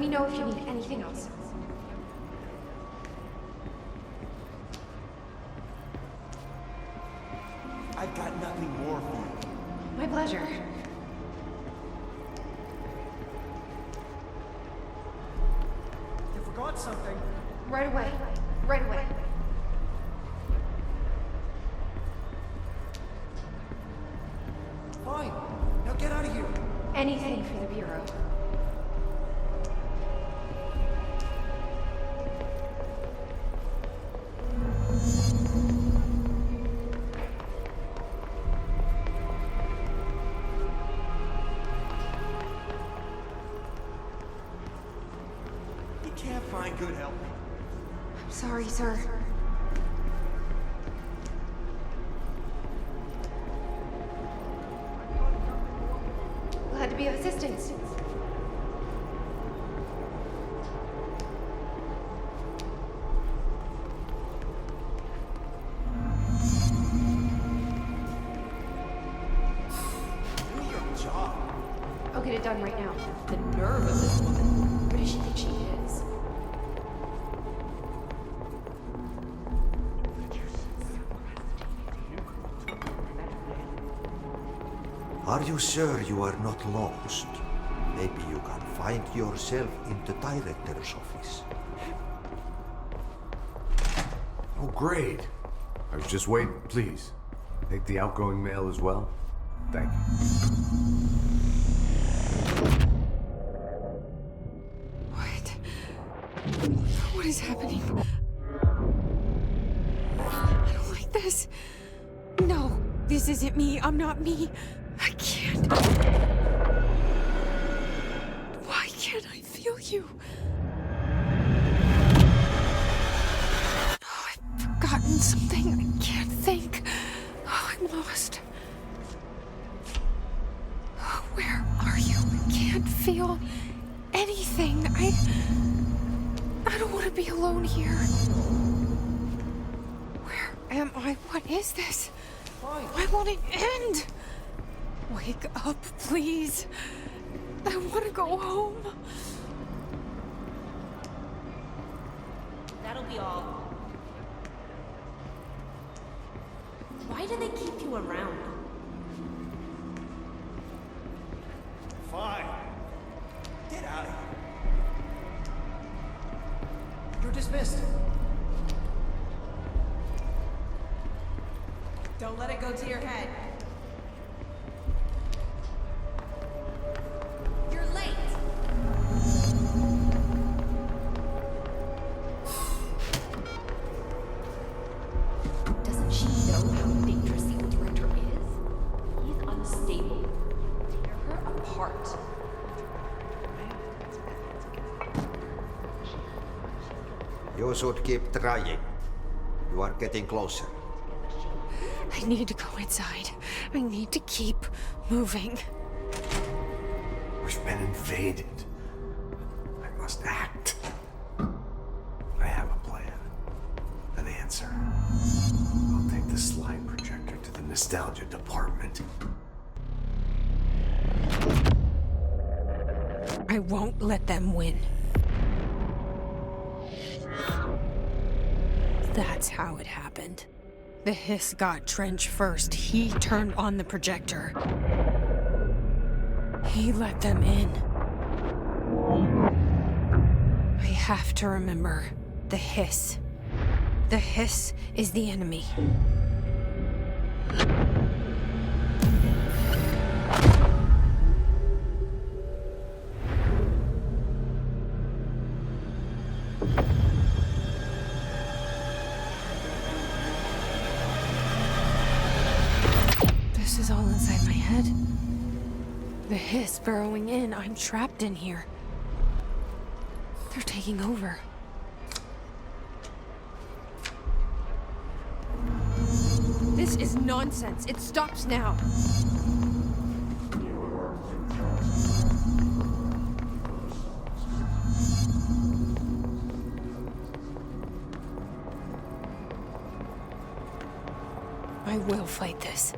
me know if you need anything else. I've got nothing more for you. My pleasure. You forgot something. Right away. Right away. Fine. Now get out of here. Anything for the Bureau. You can't find good help. I'm sorry, sir. Glad to be of assistance. Do your job. I'll get it done right now. The nerve of this woman. Who does she think she is? Are you sure you are not lost? Maybe you can find yourself in the director's office. Oh, great. I was just waiting. Please, take the outgoing mail as well. Thank you. What? What is happening? I don't like this. No, this isn't me. I'm not me. I can't. Why can't I feel you? Oh, I've forgotten something. I can't think. Oh, I'm lost. Oh, where are you? I can't feel anything. I don't want to be alone here. Where am I? What is this? Why won't it end? Wake up, please. I want to go home. That'll be all. Why do they keep you around? Fine. Get out of here. You're dismissed. Don't let it go to your head. You're late. Doesn't she know how dangerous the old director is? He's unstable. Tear her apart. You should keep trying. You are getting closer. I need to go inside. I need to keep moving. We've been invaded. I must act. I have a plan. An answer. I'll take the slide projector to the nostalgia department. I won't let them win. That's how it happened. The hiss got Trench first. He turned on the projector. He let them in. I have to remember the hiss. The hiss is the enemy. This is all inside my head. The hiss burrowing in. I'm trapped in here. They're taking over. This is nonsense. It stops now. I will fight this.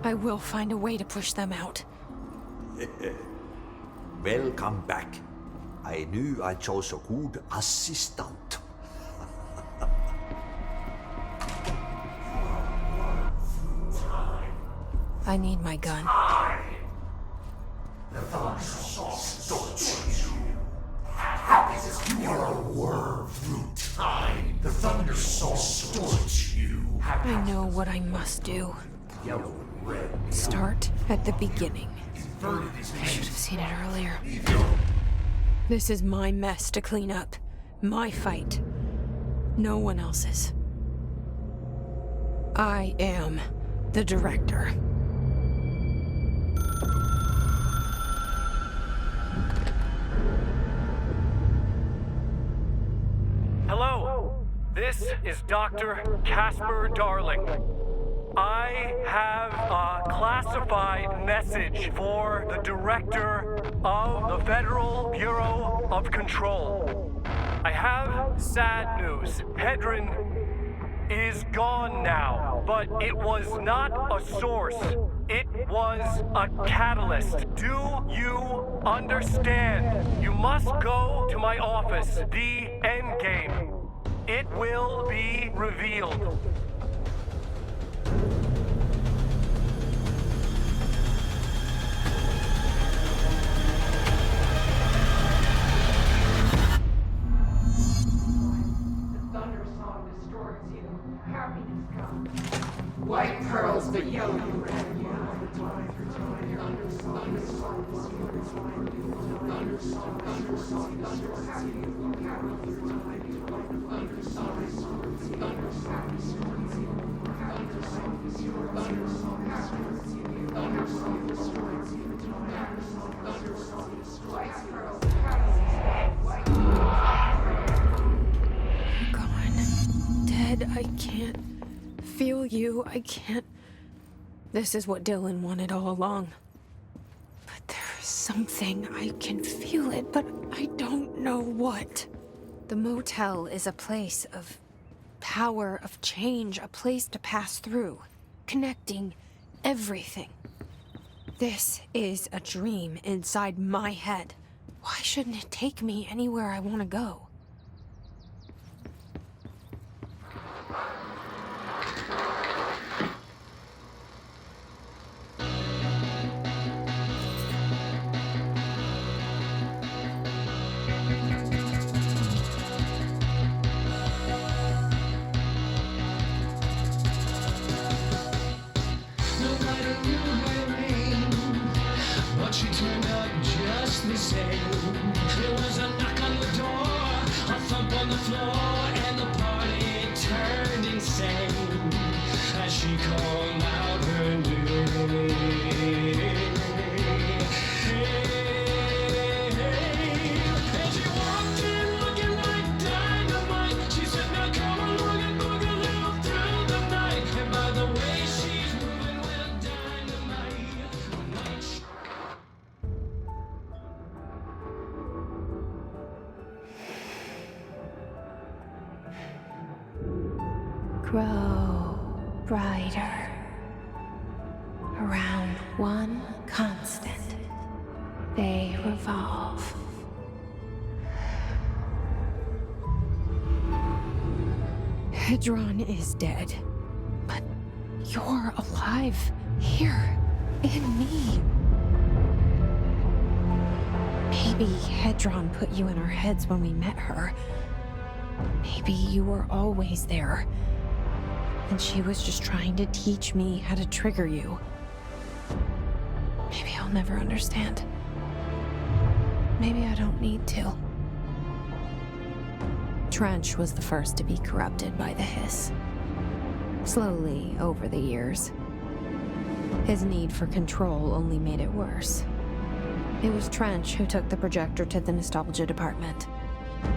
I will find a way to push them out. Welcome back. I knew I chose a good assistant. I need my gun. The thunder saw storage you. You're a worm through time. The thunder saw storage you. I know what I must do. Start at the beginning. I should have seen it earlier. This is my mess to clean up. My fight. No one else's. I am the director. Hello, this is Dr. Casper Darling. I have a classified message for the director of the Federal Bureau of Control. I have sad news. Hedron is gone now, but it was not a source. It was a catalyst. Do you understand? You must go to my office, the Endgame. It will be revealed. White pearls, but yellow red. You're gone. Dead. I can't feel you. I can't. This is what Dylan wanted all along. But there's something. I can feel it, but I don't know what. The motel is a place of power, of change, a place to pass through, connecting everything. This is a dream inside my head. Why shouldn't it take me anywhere I want to go? But she turned out just the same. There was a knock on the door, a thump on the floor, and the party turned insane as she called out her name. And she walked in looking like dynamite. She said, "Now come along and boogaloo through the night." And by the way she's moving, well, dynamite. One night she Grow brighter around one constant. They revolve. Hedron is dead, but you're alive here in me. Maybe Hedron put you in our heads when we met her. Maybe you were always there. And she was just trying to teach me how to trigger you. Maybe I'll never understand. Maybe I don't need to. Trench was the first to be corrupted by the hiss. Slowly, over the years. His need for control only made it worse. It was Trench who took the projector to the nostalgia department.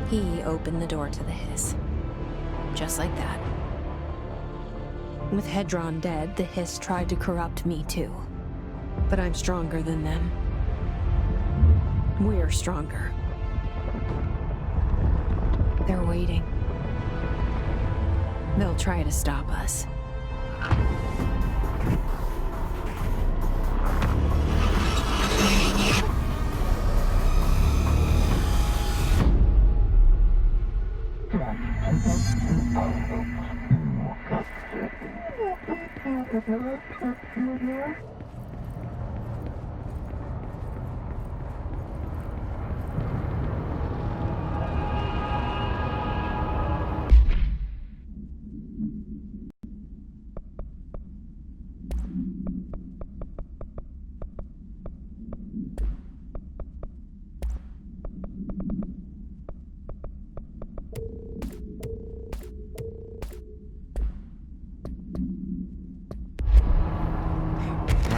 He opened the door to the hiss. Just like that. With Hedron dead, the hiss tried to corrupt me too. But I'm stronger than them. We're stronger. They're waiting. They'll try to stop us. My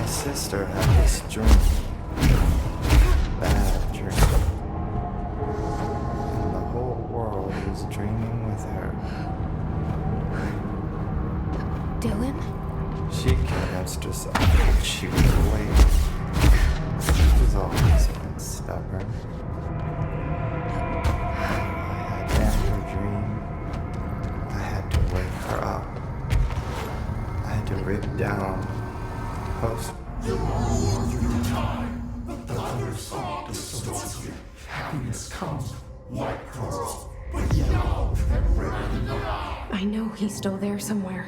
sister had this dream. Bad dream. And the whole world was dreaming with her. Dylan? She convinced herself that she was awake. She was always been stubborn. I had to end her dream. I had to wake her up. I had to rip down post. You are war through time, but the other song distorts you. Happiness comes, white pearls, but yellow and red in the eye. I know he's still there somewhere.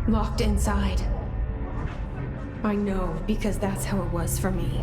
Locked inside. I know, because that's how it was for me.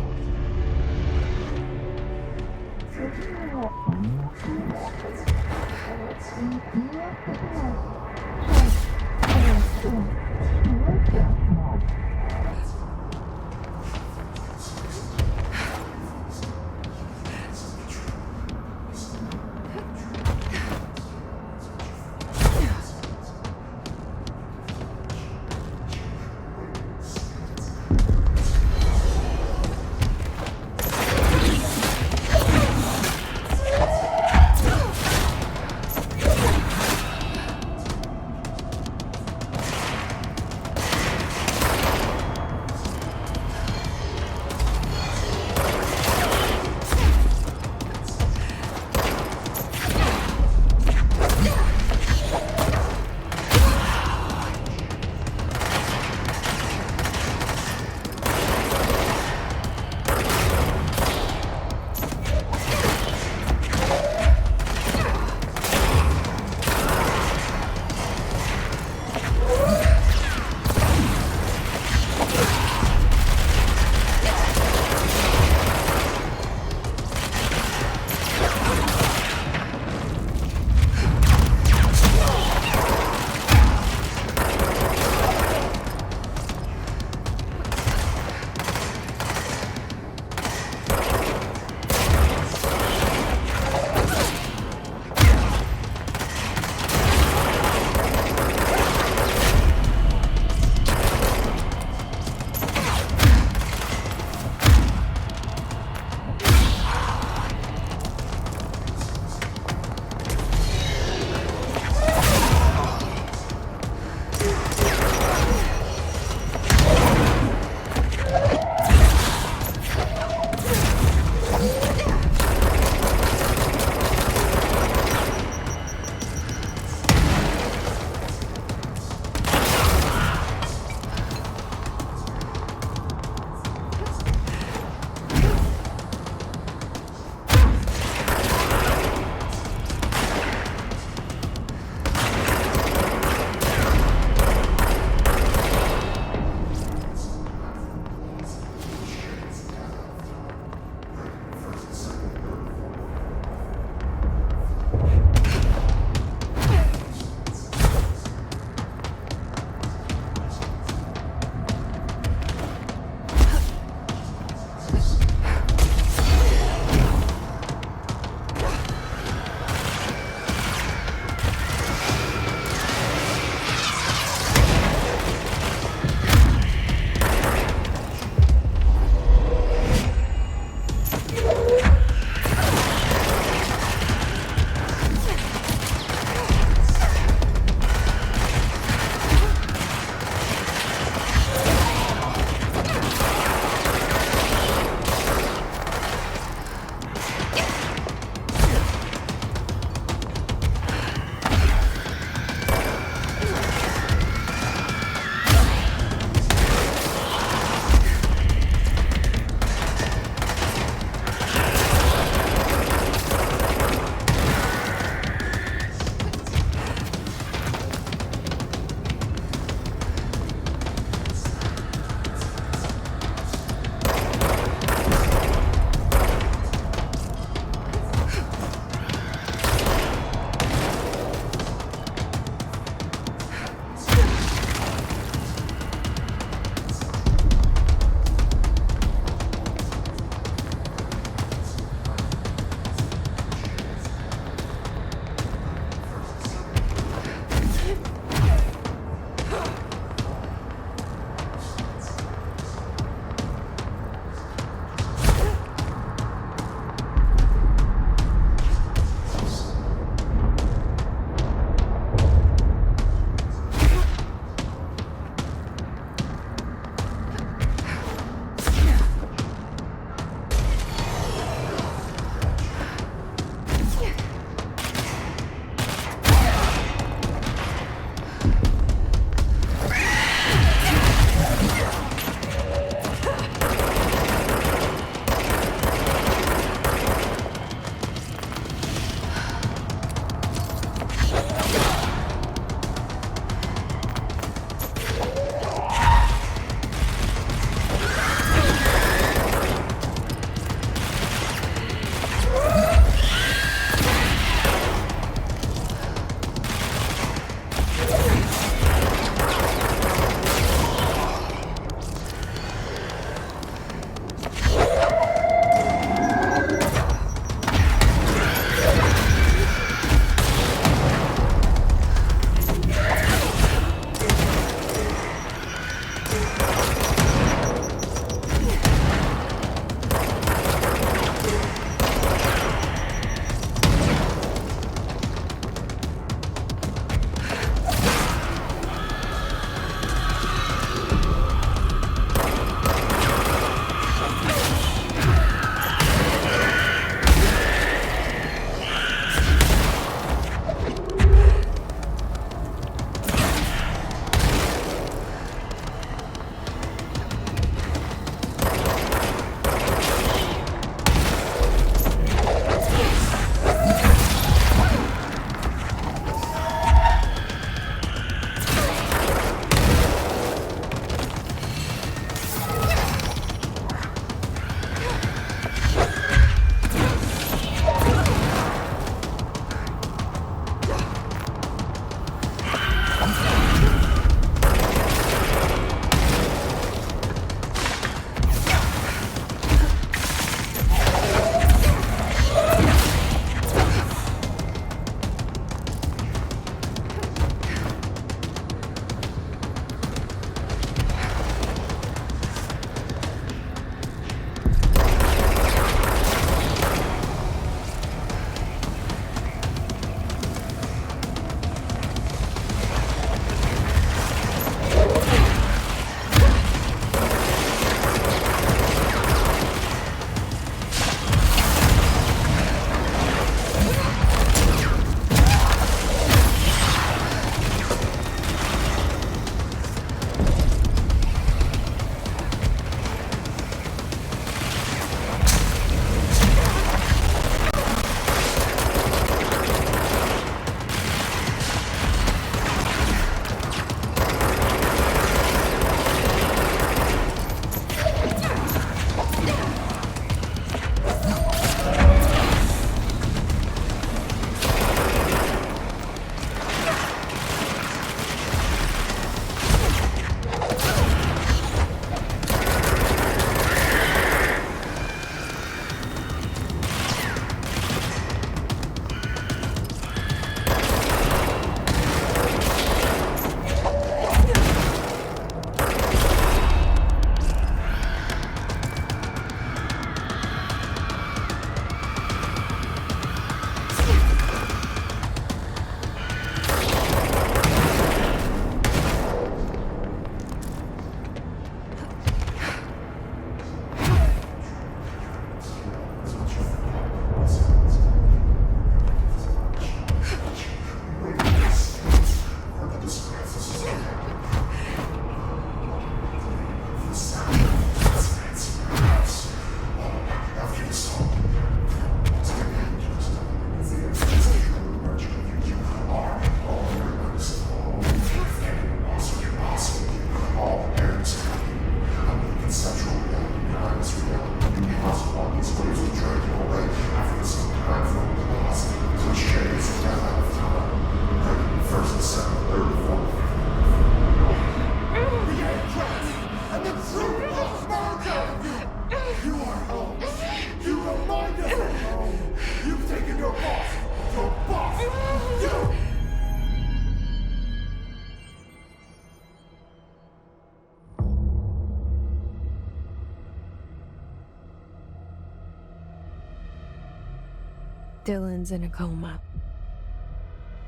Dylan's in a coma.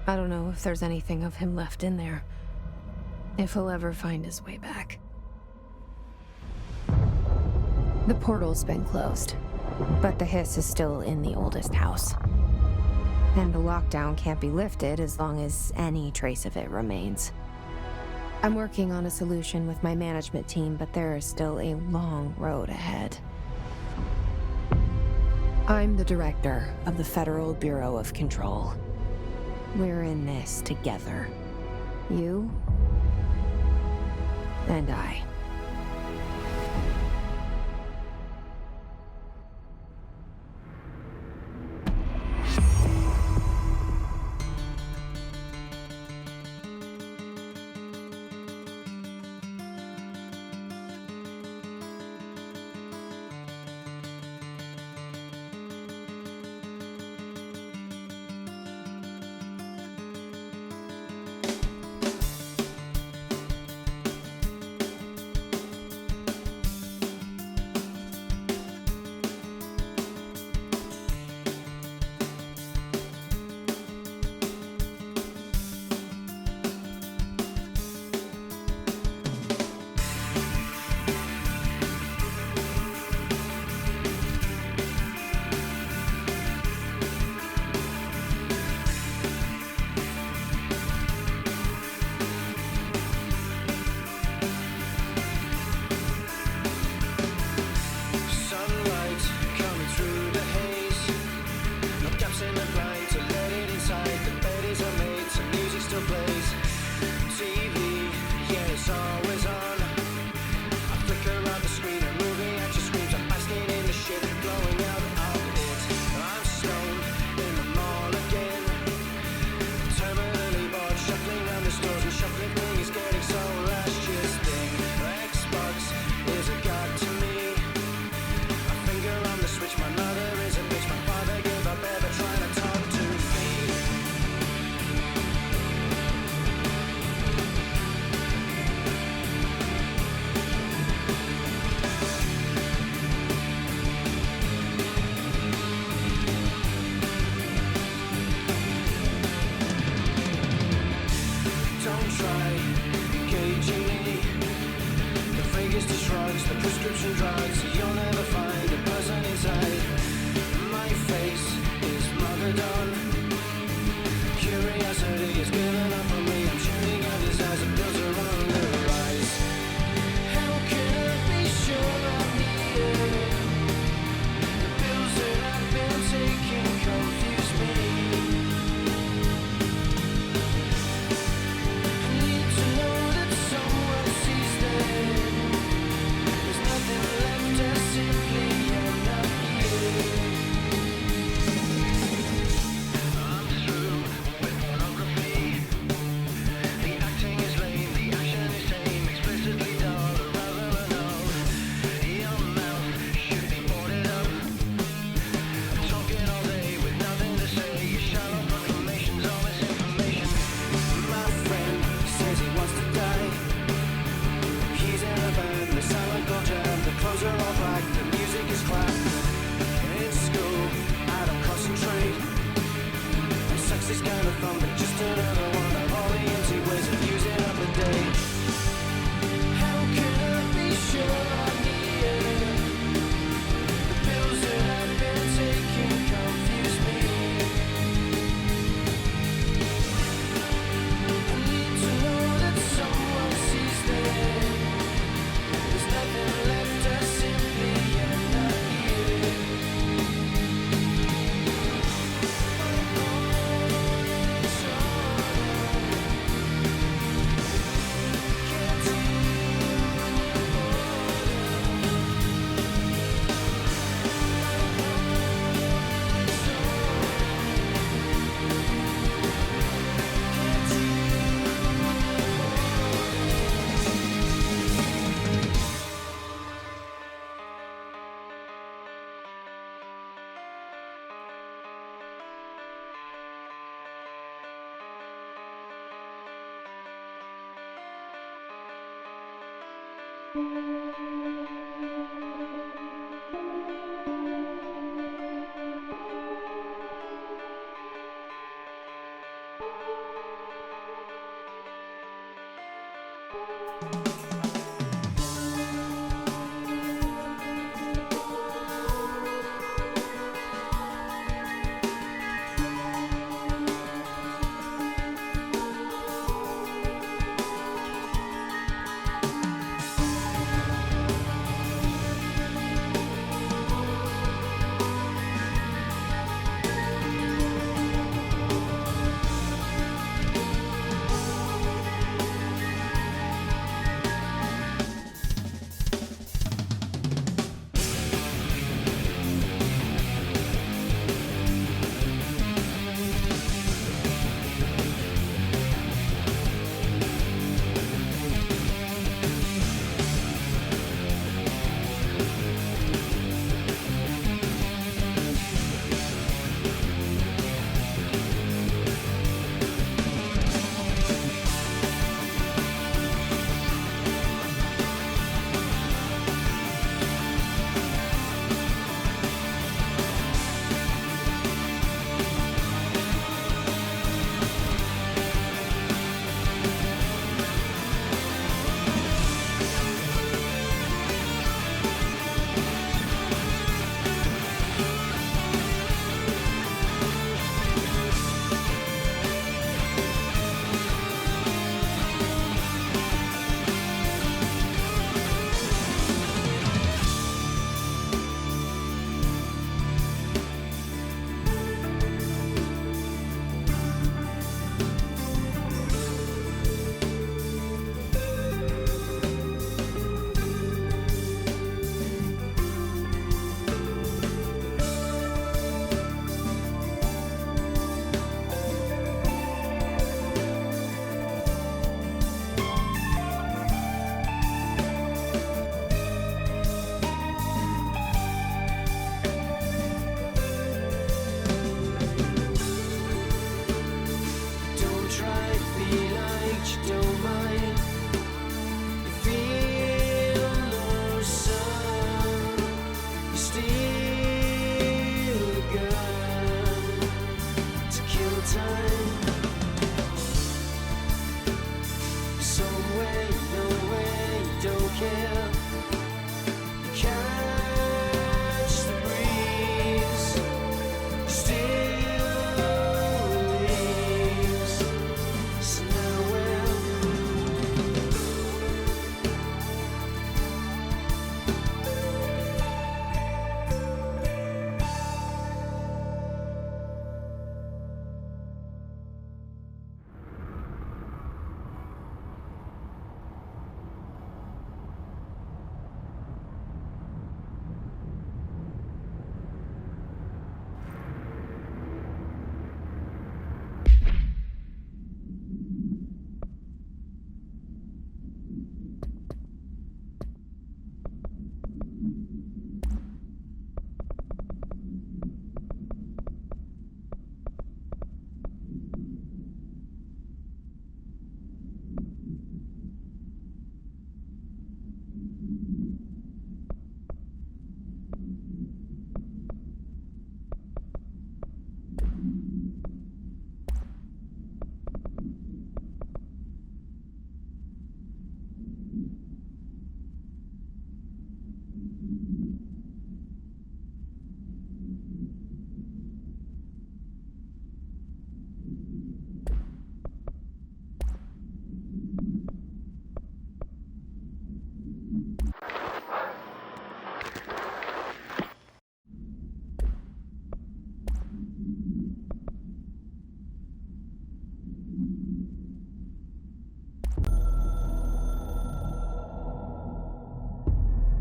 I don't know if there's anything of him left in there. If he'll ever find his way back. The portal's been closed, but the hiss is still in the oldest house. And the lockdown can't be lifted as long as any trace of it remains. I'm working on a solution with my management team, but there is still a long road ahead. I'm the director of the Federal Bureau of Control. We're in this together. You and I.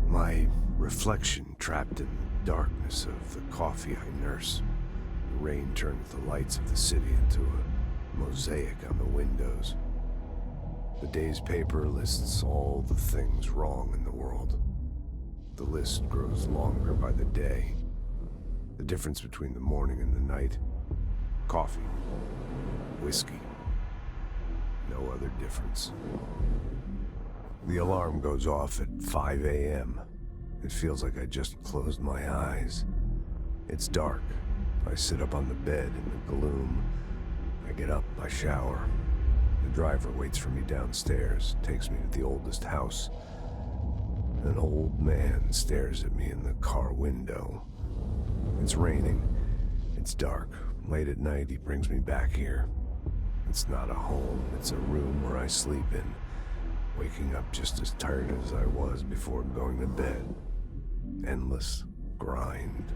My reflection trapped in the darkness of the coffee I nurse. The rain turned the lights of the city into a mosaic on the windows. The day's paper lists all the things wrong in the world. The list grows longer by the day. The difference between the morning and the night: coffee, whiskey, no other difference. The alarm goes off at 5 a.m. It feels like I just closed my eyes. It's dark. I sit up on the bed in the gloom. I get up, I shower. The driver waits for me downstairs, takes me to the oldest house. An old man stares at me in the car window. It's raining. It's dark. Late at night, he brings me back here. It's not a home, it's a room where I sleep in, waking up just as tired as I was before going to bed. Endless grind.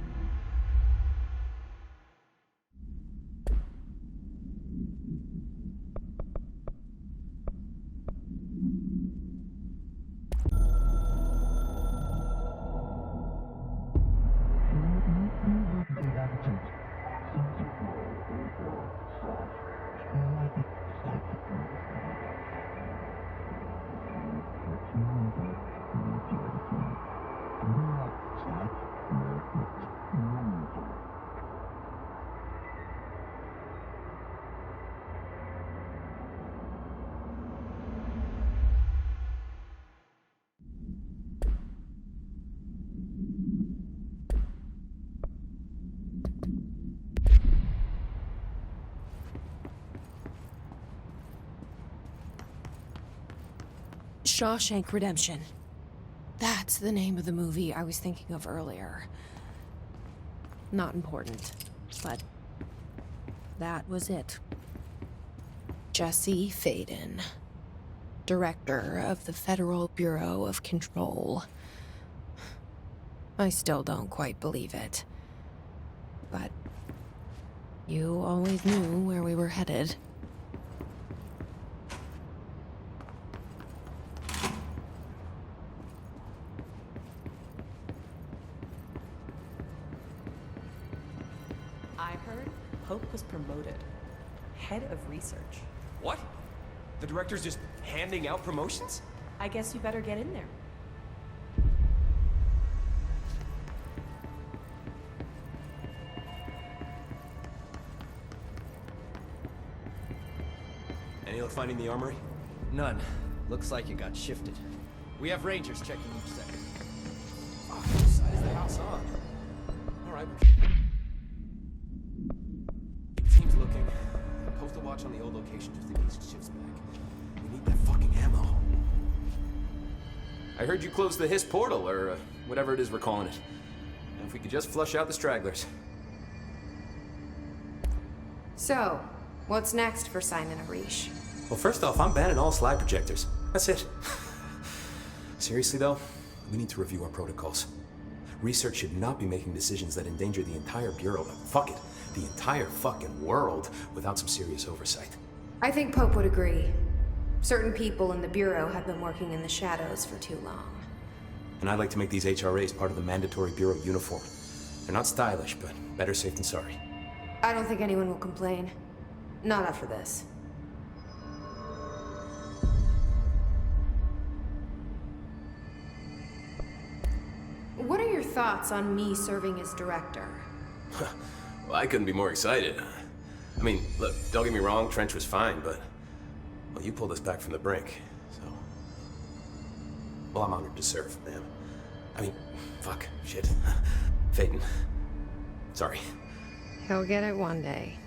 Shawshank Redemption. That's the name of the movie I was thinking of earlier. Not important, but that was it. Jesse Faden, director of the Federal Bureau of Control. I still don't quite believe it. But you always knew where we were headed. I heard Pope was promoted. Head of research. What? The director's just handing out promotions? I guess you better get in there. Any luck finding the armory? None. Looks like it got shifted. We have rangers checking each sector. Oh, what side is the house on? Alright. Team's looking. Postal watch on the old location just in case it shifts back. We need that fucking ammo. I heard you closed the Hiss portal, or whatever it is we're calling it. And if we could just flush out the stragglers. So, what's next for Simon Arish? Well, first off, I'm banning all slide projectors. That's it. Seriously, though, we need to review our protocols. Research should not be making decisions that endanger the entire Bureau, fuck it, the entire fucking world, without some serious oversight. I think Pope would agree. Certain people in the Bureau have been working in the shadows for too long. And I'd like to make these HRAs part of the mandatory Bureau uniform. They're not stylish, but better safe than sorry. I don't think anyone will complain. Not after this. What are your thoughts on me serving as director? Well, I couldn't be more excited. I mean, look, don't get me wrong, Trench was fine, but... well, you pulled us back from the brink, so... well, I'm honored to serve, man. I mean, fuck, shit. Phaeton. Sorry. He'll get it one day.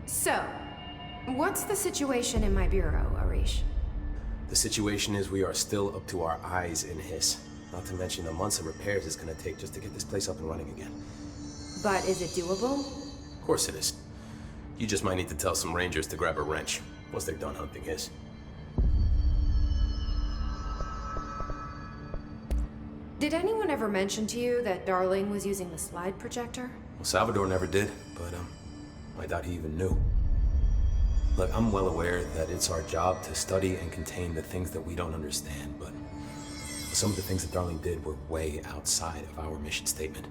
So, what's the situation in my bureau, Arish? The situation is we are still up to our eyes in Hiss. Not to mention the months of repairs it's gonna take just to get this place up and running again. But is it doable? Of course it is. You just might need to tell some rangers to grab a wrench once they're done hunting Hiss. Did anyone ever mention to you that Darling was using the slide projector? Well, Salvador never did, but I doubt he even knew. Look, I'm well aware that it's our job to study and contain the things that we don't understand, but some of the things that Darling did were way outside of our mission statement.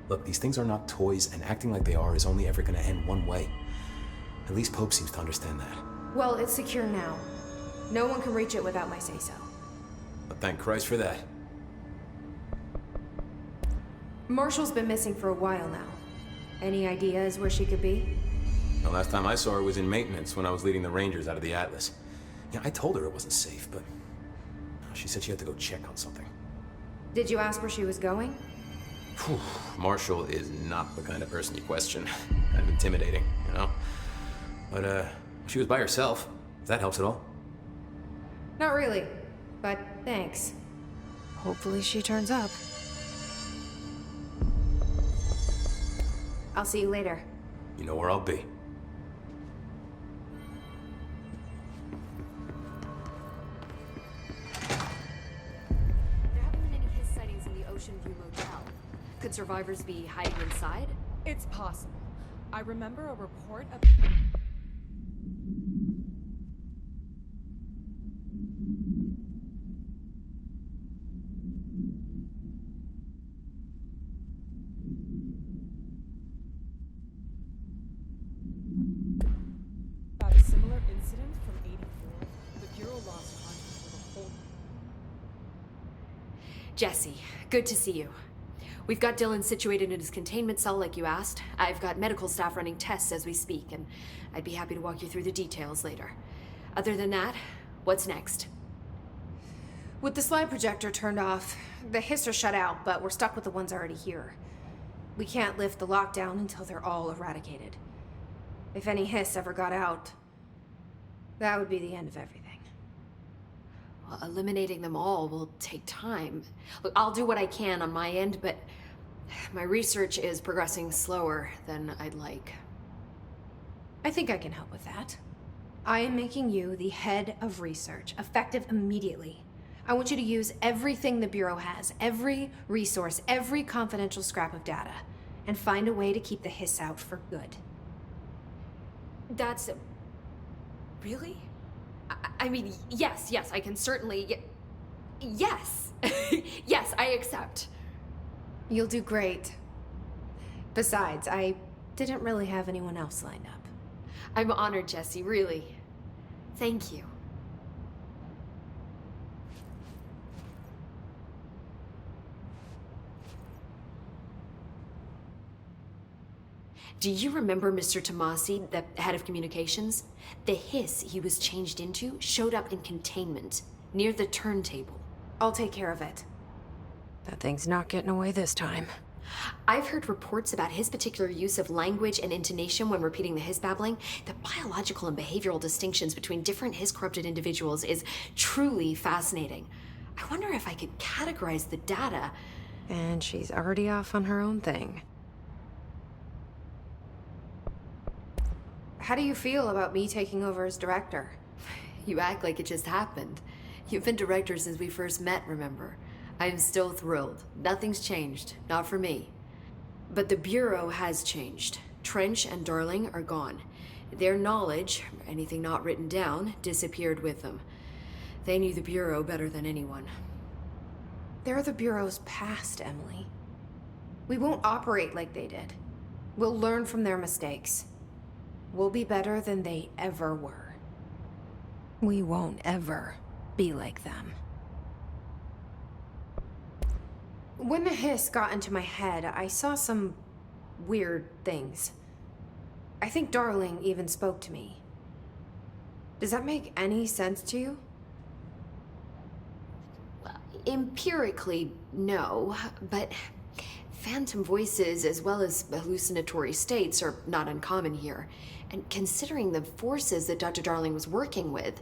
Look, these things are not toys, and acting like they are is only ever gonna end one way. At least Pope seems to understand that. Well, it's secure now. No one can reach it without my say-so. But thank Christ for that. Marshall's been missing for a while now. Any ideas where she could be? The last time I saw her was in maintenance when I was leading the Rangers out of the Atlas. Yeah, I told her it wasn't safe, but she said she had to go check on something. Did you ask where she was going? Whew, Marshall is not the kind of person you question. Kind of intimidating, you know? But, she was by herself, if that helps at all. Not really, but thanks. Hopefully she turns up. I'll see you later. You know where I'll be. There haven't been any his sightings in the Ocean View Motel. Could survivors be hiding inside? It's possible. I remember a report of... about a similar incident from '84. The Bureau lost contact with a whole... Jesse, good to see you. We've got Dylan situated in his containment cell like you asked. I've got medical staff running tests as we speak, and I'd be happy to walk you through the details later. Other than that, what's next? With the slide projector turned off, the hiss are shut out, but we're stuck with the ones already here. We can't lift the lockdown until they're all eradicated. If any hiss ever got out, that would be the end of everything. Well, eliminating them all will take time. Look, I'll do what I can on my end, but my research is progressing slower than I'd like. I think I can help with that. I am making you the head of research, effective immediately. I want you to use everything the Bureau has, every resource, every confidential scrap of data, and find a way to keep the hiss out for good. That's... really? I mean, yes, I can certainly... Yes! Yes, I accept. You'll do great. Besides, I didn't really have anyone else lined up. I'm honored, Jesse, really. Thank you. Do you remember Mr. Tomasi, the head of communications? The hiss he was changed into showed up in containment, near the turntable. I'll take care of it. That thing's not getting away this time. I've heard reports about his particular use of language and intonation when repeating the hiss babbling. The biological and behavioral distinctions between different hiss-corrupted individuals is truly fascinating. I wonder if I could categorize the data. And she's already off on her own thing. How do you feel about me taking over as director? You act like it just happened. You've been director since we first met, remember? I'm still thrilled. Nothing's changed. Not for me. But the Bureau has changed. Trench and Darling are gone. Their knowledge, anything not written down, disappeared with them. They knew the Bureau better than anyone. They're the Bureau's past, Emily. We won't operate like they did. We'll learn from their mistakes. We'll be better than they ever were. We won't ever be like them. When the hiss got into my head, I saw some weird things. I think Darling even spoke to me. Does that make any sense to you? Well, empirically, no, but phantom voices as well as hallucinatory states are not uncommon here. And considering the forces that Dr. Darling was working with,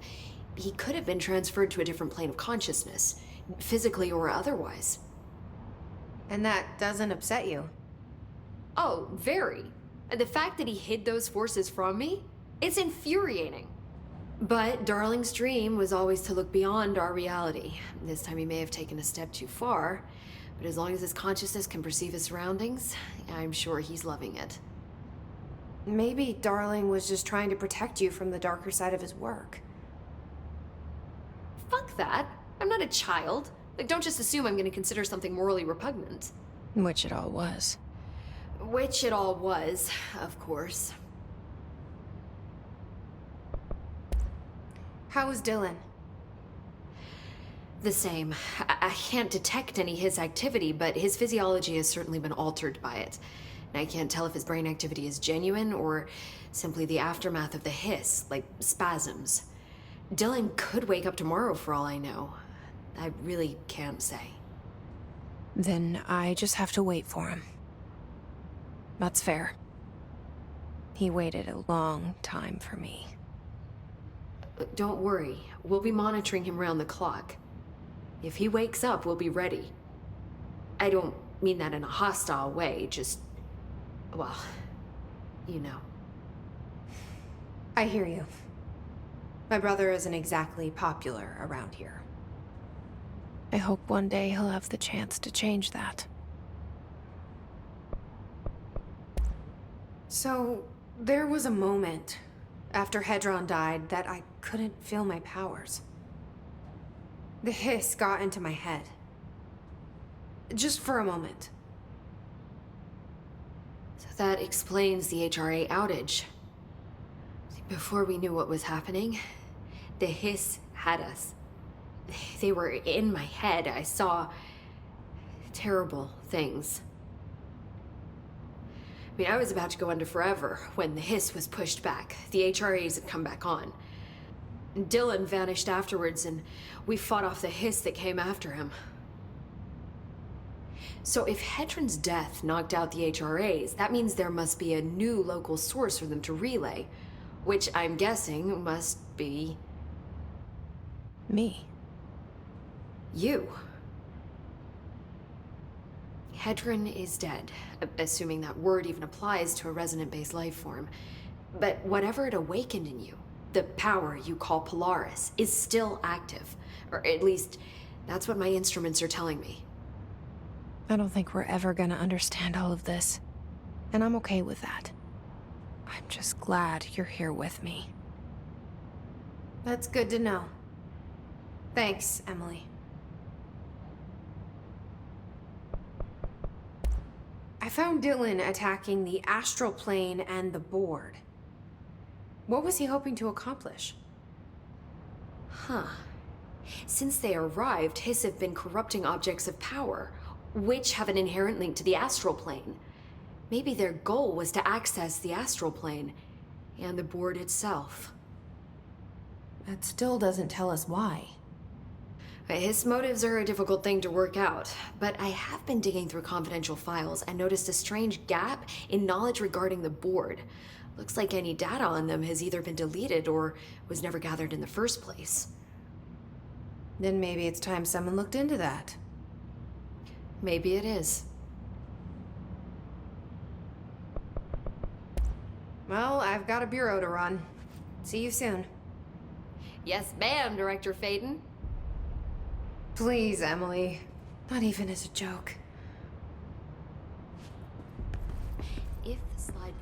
he could have been transferred to a different plane of consciousness, physically or otherwise. And that doesn't upset you? Oh, very. The fact that he hid those forces from me, it's infuriating. But Darling's dream was always to look beyond our reality. This time he may have taken a step too far, but as long as his consciousness can perceive his surroundings, I'm sure he's loving it. Maybe Darling was just trying to protect you from the darker side of his work. Fuck that. I'm not a child. Like, don't just assume I'm gonna consider something morally repugnant. Which it all was. Which it all was, of course. How is Dylan? The same. I can't detect any his activity, but his physiology has certainly been altered by it. And I can't tell if his brain activity is genuine or simply the aftermath of the hiss, like spasms. Dylan could wake up tomorrow for all I know. I really can't say. Then I just have to wait for him. That's fair. He waited a long time for me. Don't worry. We'll be monitoring him round the clock. If he wakes up, we'll be ready. I don't mean that in a hostile way, just... well, you know. I hear you. My brother isn't exactly popular around here. I hope one day he'll have the chance to change that. So, there was a moment after Hedron died that I couldn't feel my powers. The hiss got into my head. Just for a moment. So that explains the HRA outage. Before we knew what was happening, the hiss had us. They were in my head. I saw terrible things. I mean, I was about to go under forever when the hiss was pushed back. The HRAs had come back on. Dylan vanished afterwards, and we fought off the hiss that came after him. So if Hedron's death knocked out the HRAs, that means there must be a new local source for them to relay, which I'm guessing must be... me. You. Hedron is dead, assuming that word even applies to a resonant-based life form. But whatever it awakened in you, the power you call Polaris, is still active. Or at least, that's what my instruments are telling me. I don't think we're ever gonna understand all of this. And I'm okay with that. I'm just glad you're here with me. That's good to know. Thanks, Emily. I found Dylan attacking the astral plane and the board. What was he hoping to accomplish? Huh. Since they arrived, Hiss have been corrupting objects of power, which have an inherent link to the astral plane. Maybe their goal was to access the astral plane and the board itself. That still doesn't tell us why. His motives are a difficult thing to work out, but I have been digging through confidential files and noticed a strange gap in knowledge regarding the board. Looks like any data on them has either been deleted or was never gathered in the first place. Then maybe it's time someone looked into that. Maybe it is. Well, I've got a bureau to run. See you soon. Yes, ma'am, Director Faden. Please, Emily. Not even as a joke. If the slide